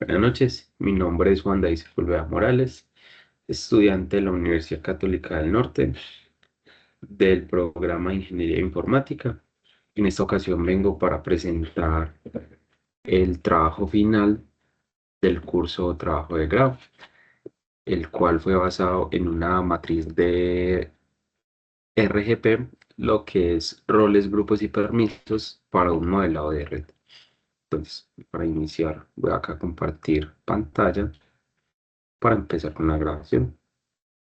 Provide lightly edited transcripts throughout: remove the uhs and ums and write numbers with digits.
Buenas noches, mi nombre es Juan David Sepúlveda Morales, estudiante de la Universidad Católica del Norte del programa de Ingeniería Informática. En esta ocasión vengo para presentar el trabajo final del curso Trabajo de Grado, el cual fue basado en una matriz de RGP, lo que es roles, grupos y permisos para un modelado de red. Entonces, para iniciar, voy acá a compartir pantalla para empezar con la grabación.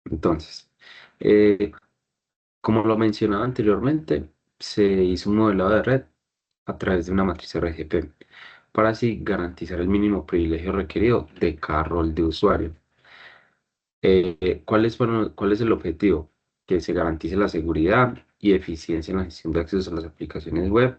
Entonces, eh, como lo mencionaba anteriormente, se hizo un modelado de red a través de una matriz RGP para así garantizar el mínimo privilegio requerido de cada rol de usuario. ¿Cuál es el objetivo? Que se garantice la seguridad y eficiencia en la gestión de acceso a las aplicaciones web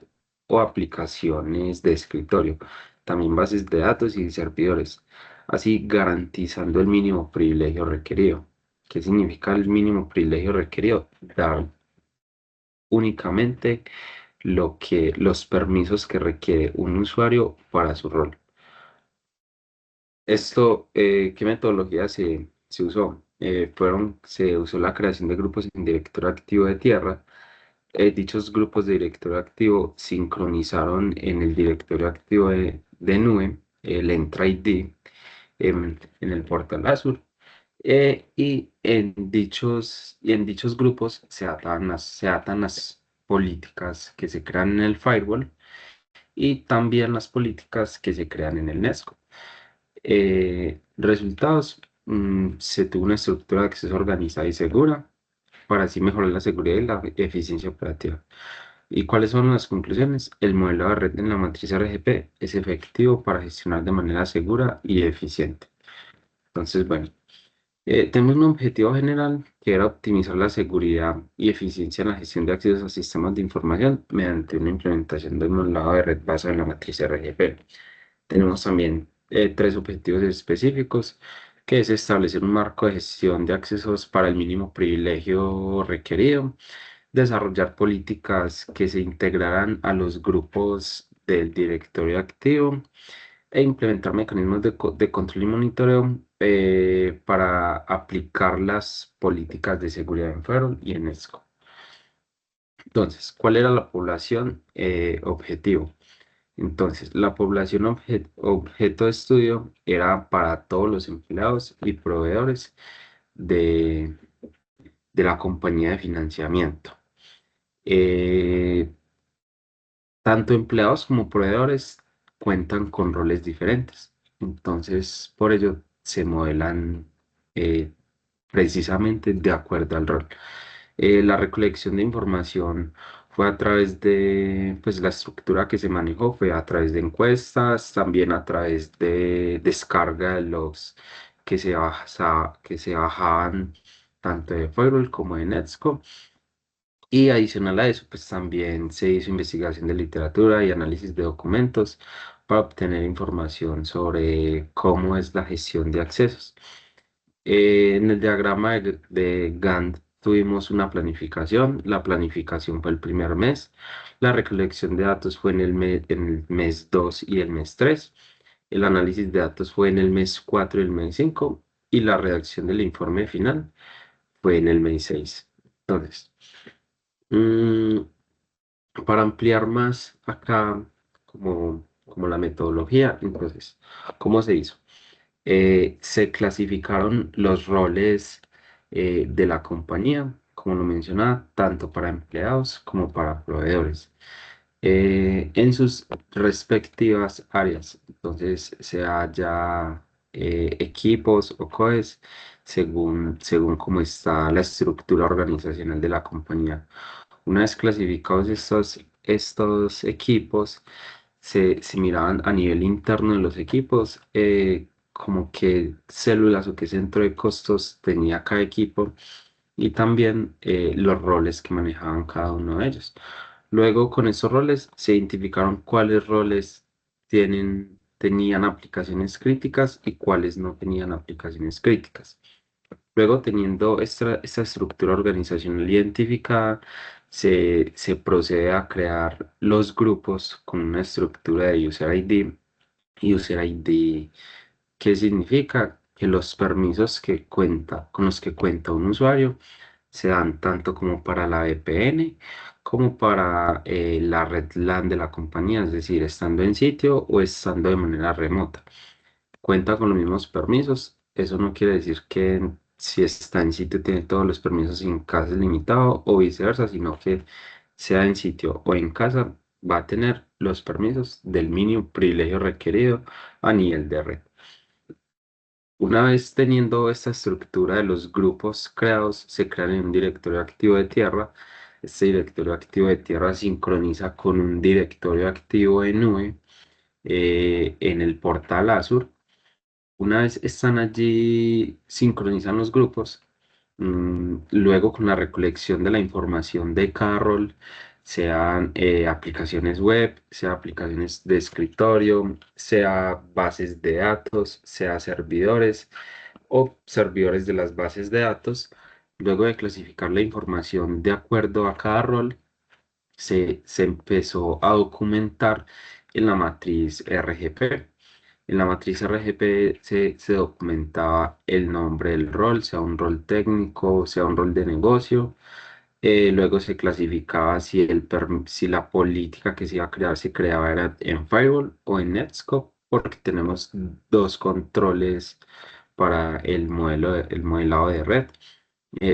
o aplicaciones de escritorio, también bases de datos y servidores, así garantizando el mínimo privilegio requerido. ¿Qué significa el mínimo privilegio requerido? Dar únicamente los permisos que requiere un usuario para su rol. ¿Qué metodología se usó? Se usó la creación de grupos en directorio activo de tierra. Dichos grupos de directorio activo sincronizaron en el directorio activo de nube el Entra ID en el portal Azure. Y en dichos grupos se atan las políticas que se crean en el firewall y también las políticas que se crean en el Nesco. Resultados, se tuvo una estructura de acceso organizada y segura para así mejorar la seguridad y la eficiencia operativa. ¿Y cuáles son las conclusiones? El modelo de red en la matriz RGP es efectivo para gestionar de manera segura y eficiente. Entonces, bueno, tenemos un objetivo general que era optimizar la seguridad y eficiencia en la gestión de accesos a sistemas de información mediante una implementación del modelo de red basado en la matriz RGP. Tenemos también tres objetivos específicos, que es establecer un marco de gestión de accesos para el mínimo privilegio requerido, desarrollar políticas que se integrarán a los grupos del directorio activo e implementar mecanismos de control y monitoreo para aplicar las políticas de seguridad en Firewall y en ESCO. Entonces, ¿cuál era la población objetivo? Entonces, la población objeto de estudio era para todos los empleados y proveedores de, de la compañía de financiamiento. Eh, Tanto empleados como proveedores cuentan con roles diferentes. Entonces, por ello se modelan eh, precisamente de acuerdo al rol. La recolección de información fue a través de, pues la estructura que se manejó fue a través de encuestas, también a través de descarga de logs que se bajaban tanto de Firewall como de Netscope. Y adicional a eso, pues también se hizo investigación de literatura y análisis de documentos para obtener información sobre cómo es la gestión de accesos. En el diagrama de Gantt tuvimos una planificación. La planificación fue el primer mes. La recolección de datos fue en el mes 2 y el mes 3. El análisis de datos fue en el mes 4 y el mes 5. Y la redacción del informe final fue en el mes 6. Entonces, mm, para ampliar más acá como la metodología, entonces, ¿cómo se hizo? Se clasificaron los roles de la compañía, como lo mencionaba, tanto para empleados como para proveedores, en sus respectivas áreas. Entonces, sea ya equipos o COEs, según cómo está la estructura organizacional de la compañía. Una vez clasificados estos equipos, se miraban a nivel interno de los equipos, como qué células o qué centro de costos tenía cada equipo y también los roles que manejaban cada uno de ellos. Luego, con esos roles, se identificaron cuáles roles tenían aplicaciones críticas y cuáles no tenían aplicaciones críticas. Luego, teniendo esta estructura organizacional identificada, se procede a crear los grupos con una estructura de User ID ¿Qué significa? Que los permisos con los que cuenta un usuario se dan tanto como para la VPN como para la red LAN de la compañía, es decir, estando en sitio o estando de manera remota. Cuenta con los mismos permisos. Eso no quiere decir que si está en sitio tiene todos los permisos y en casa es limitado o viceversa, sino que sea en sitio o en casa va a tener los permisos del mínimo privilegio requerido a nivel de red. Una vez teniendo esta estructura de los grupos creados, se crean en un directorio activo de tierra. Este directorio activo de tierra sincroniza con un directorio activo de nube en el portal Azure. Una vez están allí, sincronizan los grupos. Luego, con la recolección de la información de cada rol, sean aplicaciones web, sea aplicaciones de escritorio, sea bases de datos, sea servidores o servidores de las bases de datos. Luego de clasificar la información de acuerdo a cada rol, se empezó a documentar en la matriz RGP. En la matriz RGP se documentaba el nombre del rol, sea un rol técnico, sea un rol de negocio. Luego se clasificaba si la política que se iba a crear se creaba era en Firewall o en Netscope, porque tenemos dos controles para el modelado de red.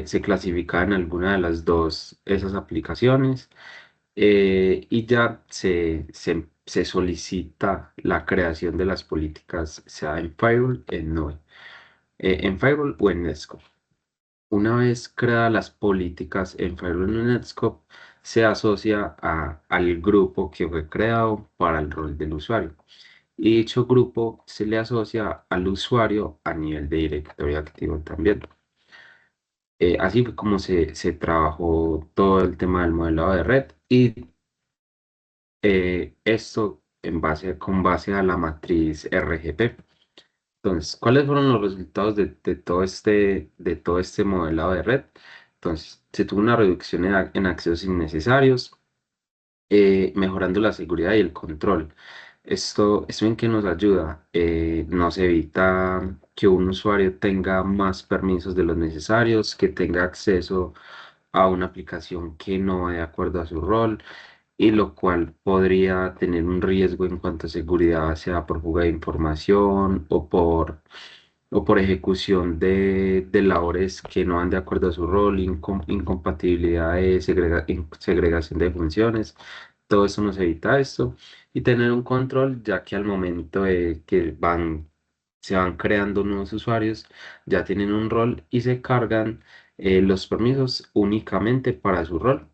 Se clasificaba en alguna de las dos esas aplicaciones y ya se solicita la creación de las políticas, sea en Firewall, en Nube, en Firewall o en Netscope. Una vez creadas las políticas en Firewall o en Netscope, se asocia al grupo que fue creado para el rol del usuario. Y dicho grupo se le asocia al usuario a nivel de directorio activo también. Así fue como se trabajó todo el tema del modelado de red y esto con base a la matriz RGP. Entonces, ¿cuáles fueron los resultados de todo este modelado de red? Entonces, se tuvo una reducción en accesos innecesarios, mejorando la seguridad y el control. ¿Esto en qué nos ayuda? Nos evita que un usuario tenga más permisos de los necesarios, que tenga acceso a una aplicación que no va de acuerdo a su rol y lo cual podría tener un riesgo en cuanto a seguridad, sea por fuga de información o por ejecución de labores que no van de acuerdo a su rol, incompatibilidad de segregación de funciones. Todo eso nos evita esto y tener un control, ya que al momento de que se van creando nuevos usuarios, ya tienen un rol y se cargan los permisos únicamente para su rol.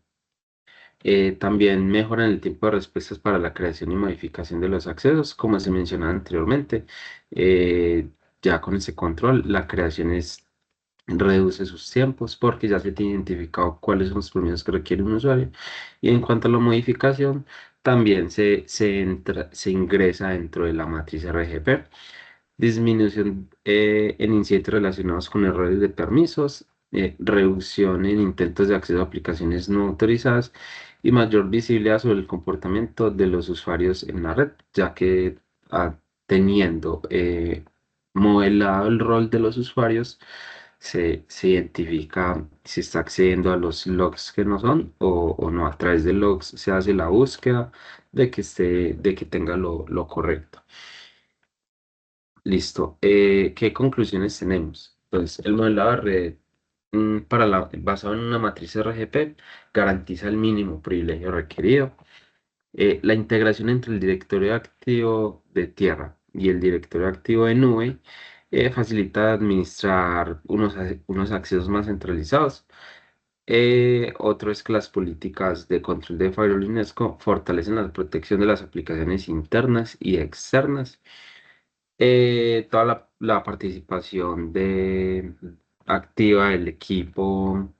También mejoran el tiempo de respuestas para la creación y modificación de los accesos, como se mencionaba anteriormente. Ya con ese control, la creación reduce sus tiempos porque ya se tiene identificado cuáles son los permisos que requiere un usuario. Y en cuanto a la modificación, también se ingresa dentro de la matriz RGP. Disminución en incidentes relacionados con errores de permisos, reducción en intentos de acceso a aplicaciones no autorizadas y mayor visibilidad sobre el comportamiento de los usuarios en la red, ya que teniendo modelado el rol de los usuarios, se identifica si está accediendo a los logs que no son o no. A través de logs se hace la búsqueda de que tenga lo correcto. Listo. ¿Qué conclusiones tenemos? Entonces, el modelado de red basado en una matriz RGP garantiza el mínimo privilegio requerido. La integración entre el directorio activo de tierra y el directorio activo de nube facilita administrar unos accesos más centralizados. Otro es que las políticas de control de Firewall y UNESCO fortalecen la protección de las aplicaciones internas y externas. Toda la participación activa del equipo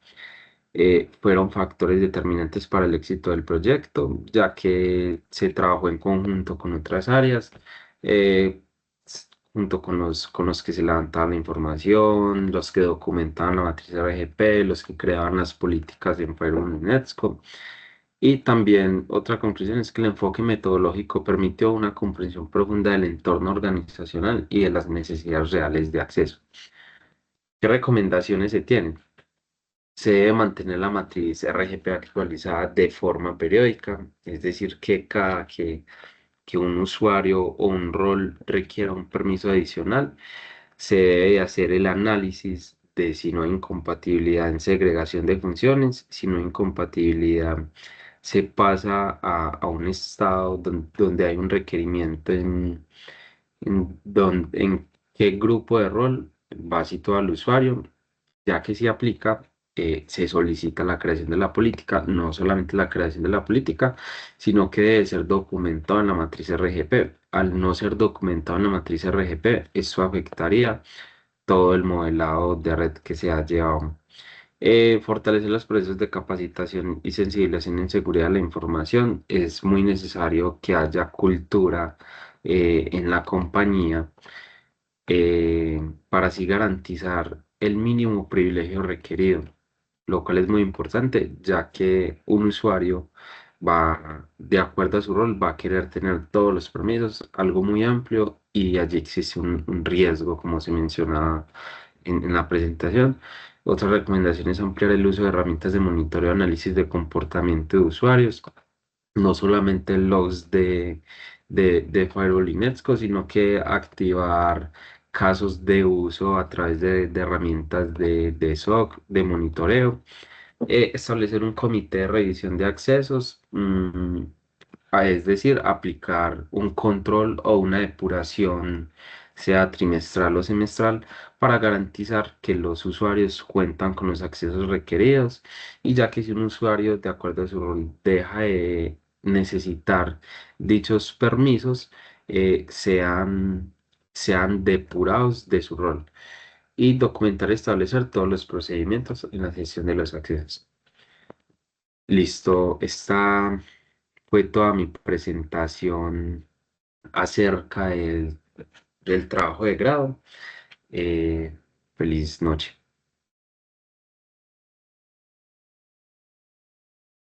fueron factores determinantes para el éxito del proyecto, ya que se trabajó en conjunto con otras áreas, eh, junto con los que se levantaban la información, los que documentaban la matriz RGP, los que creaban las políticas en Firewall y Netscope. Y también otra conclusión es que el enfoque metodológico permitió una comprensión profunda del entorno organizacional y de las necesidades reales de acceso. ¿Qué recomendaciones se tienen? Se debe mantener la matriz RGP actualizada de forma periódica, es decir, que un usuario o un rol requiera un permiso adicional, se debe hacer el análisis de si no hay incompatibilidad en segregación de funciones, si no hay incompatibilidad, se pasa a un estado donde hay un requerimiento en qué grupo de rol va situado el usuario, ya que si aplica, se solicita la creación de la política, no solamente la creación de la política, sino que debe ser documentado en la matriz RGP. Al no ser documentado en la matriz RGP, eso afectaría todo el modelado de red que se ha llevado. Fortalecer los procesos de capacitación y sensibilización en seguridad de la información. Es muy necesario que haya cultura en la compañía para así garantizar el mínimo privilegio requerido, lo cual es muy importante, ya que un usuario va, de acuerdo a su rol, va a querer tener todos los permisos, algo muy amplio, y allí existe un riesgo, como se mencionaba en la presentación. Otra recomendación es ampliar el uso de herramientas de monitoreo y análisis de comportamiento de usuarios, no solamente logs de Firewall y Netsco, sino que activar casos de uso a través de herramientas de SOC, de monitoreo, establecer un comité de revisión de accesos, es decir, aplicar un control o una depuración, sea trimestral o semestral, para garantizar que los usuarios cuentan con los accesos requeridos, y ya que si un usuario, de acuerdo a su rol, deja de necesitar dichos permisos, sean depurados de su rol. Y documentar y establecer todos los procedimientos en la gestión de los accesos. Listo, esta fue toda mi presentación acerca del trabajo de grado. Feliz noche.